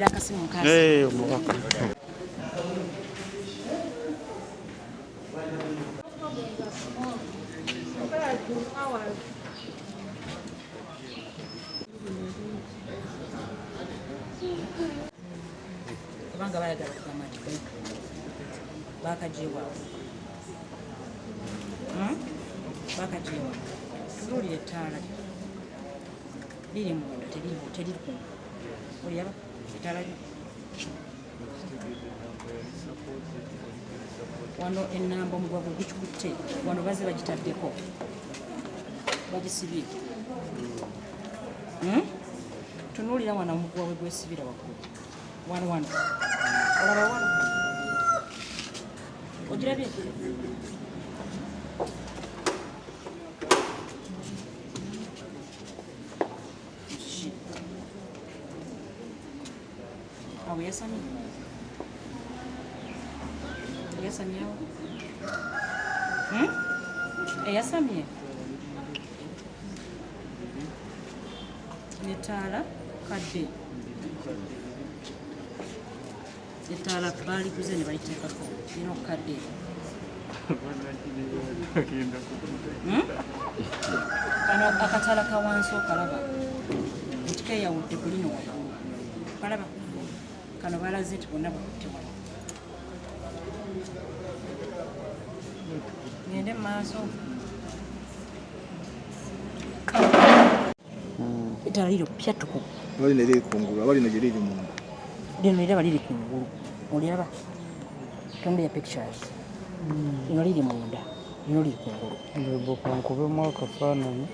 Mukumbira akasimu nkasi. Omubaka. Kubanga bayagala kugamba nti bakajewa. Bakajewa. Tunuulira ettaala liri munda teriri ku. Oliyaba ettaala lyo. Wano ennamba omugwa gwe gukikutte. Wano bazze bagitaddeko. Bagisibye. Tunuulira wano omugwa we gwesibira waggulu. Wano. Olaba wano. Ogirabye? Awo yasamye. Yasamyewo. Eyasamye. Netaala kadde. Ettaala baaliguze ne baliteekako lina okukadde. Kano akataala ka wansi okalaba nti keeyawudde ku lino waggulu. Kalaba kano balaze nti bonna bakutte wano. Ngende mu maaso. Ettaala liro pyatuku. Balina liri kungulu, abalina gye liri munda. Lino liraba liri kungulu. Oliraba? Tombe ya pictures. Lino liri munda. Lino liri kungulu. Ndebo kankubemu akafaananyi.